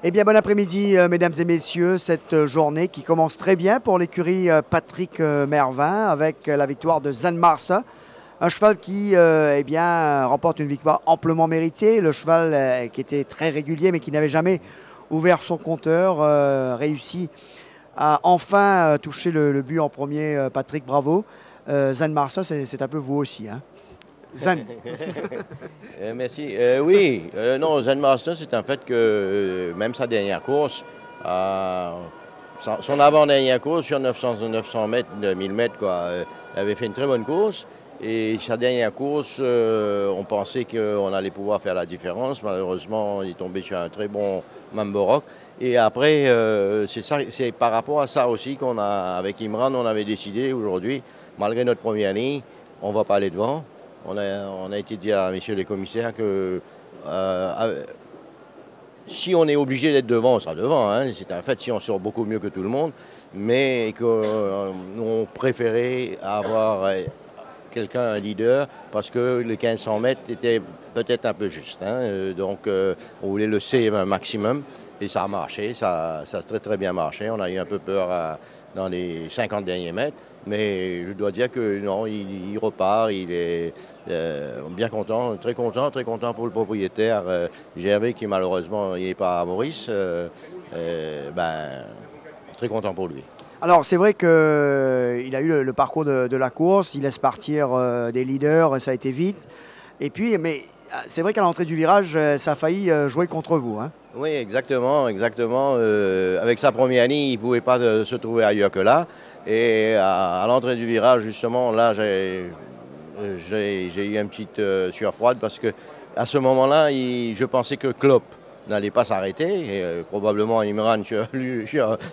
Eh bien, bon après-midi, mesdames et messieurs. Cette journée qui commence très bien pour l'écurie Patrick Mervin avec la victoire de Zen Master. Un cheval qui eh bien, remporte une victoire amplement méritée. Le cheval qui était très régulier mais qui n'avait jamais ouvert son compteur réussit à enfin toucher le but en premier. Patrick, bravo. Zen Master, c'est un peu vous aussi, hein. Zen. Merci. Oui, non, Zen Master, c'est un fait que même sa dernière course, son avant-dernière course sur 900 mètres, 1000 mètres, quoi, avait fait une très bonne course. Et sa dernière course, on pensait qu'on allait pouvoir faire la différence. Malheureusement, il est tombé sur un très bon Mambo Rock. Et après, c'est par rapport à ça aussi qu'on a, avec Imran, on avait décidé aujourd'hui, malgré notre première ligne, on ne va pas aller devant. On a été dire à messieurs les commissaires que si on est obligé d'être devant, on sera devant. Hein. C'est un fait si on sort beaucoup mieux que tout le monde, mais qu'on préférait avoir quelqu'un, un leader, parce que les 1500 mètres étaient peut-être un peu juste. Hein. Donc on voulait le save un maximum et ça a marché, ça a très très bien marché. On a eu un peu peur dans les 50 derniers mètres. Mais je dois dire que non, il repart, il est bien content, très content pour le propriétaire Gervais qui malheureusement n'est pas à Maurice. Très content pour lui. Alors c'est vrai qu'il a eu le parcours de la course, il laisse partir des leaders, ça a été vite. Et puis, mais c'est vrai qu'à l'entrée du virage, ça a failli jouer contre vous, hein. Oui, exactement. Avec sa première ligne, il ne pouvait pas se trouver ailleurs que là. Et à l'entrée du virage, justement, là, j'ai eu une petite sueur froide parce que à ce moment-là, je pensais que Klopp n'allait pas s'arrêter. Probablement Imran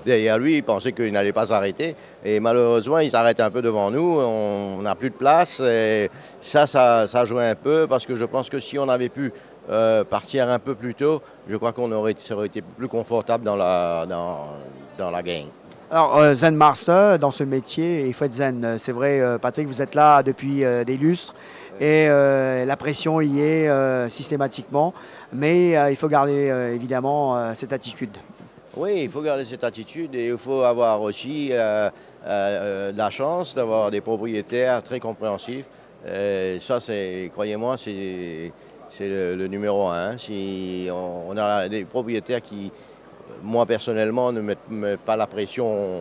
derrière lui, il pensait qu'il n'allait pas s'arrêter. Et malheureusement, il s'arrête un peu devant nous. On n'a plus de place. Et ça jouait un peu parce que je pense que si on avait pu partir un peu plus tôt, je crois qu'on aurait été plus confortable dans la game. Alors, Zen Master, dans ce métier, il faut être zen. C'est vrai, Patrick, vous êtes là depuis des lustres et la pression y est systématiquement. Mais il faut garder évidemment cette attitude. Oui, il faut garder cette attitude et il faut avoir aussi la chance d'avoir des propriétaires très compréhensifs. Ça, croyez-moi, c'est le numéro un. Si on a des propriétaires qui, moi personnellement, ne mettent pas la pression.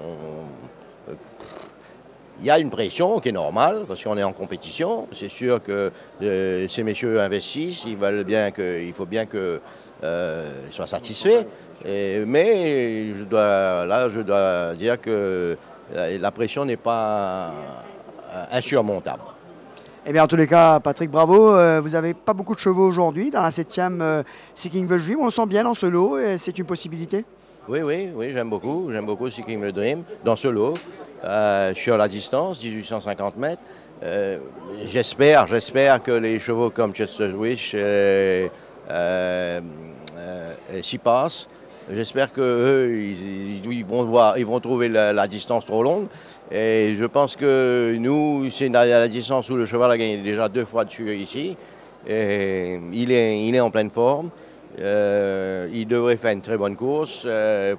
Il y a une pression qui est normale parce qu'on est en compétition. C'est sûr que ces messieurs investissent, il faut bien qu'ils soient satisfaits. Mais je dois dire que la pression n'est pas insurmontable. Eh bien, en tous les cas, Patrick, bravo. Vous n'avez pas beaucoup de chevaux aujourd'hui dans la 7e Seeking the Dream. On le sent bien dans ce lot et c'est une possibilité? Oui, j'aime beaucoup. J'aime beaucoup Seeking the Dream dans ce lot. Sur la distance, 1850 mètres. J'espère que les chevaux comme Chester Wish s'y passent. J'espère qu'eux, ils vont trouver la distance trop longue. Et je pense que nous, c'est la distance où le cheval a gagné déjà 2 fois dessus ici. Et il est en pleine forme. Il devrait faire une très bonne course.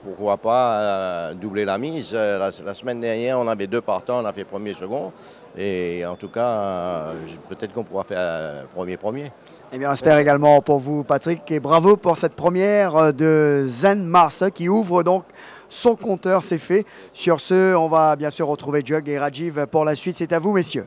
Pourquoi pas doubler la mise. La semaine dernière, on avait 2 partants, on a fait premier, second. Et en tout cas, peut-être qu'on pourra faire premier. Eh bien, on espère également pour vous, Patrick. Et bravo pour cette première de Zen Master qui ouvre donc son compteur. C'est fait. Sur ce, on va bien sûr retrouver Jug et Rajiv pour la suite. C'est à vous, messieurs.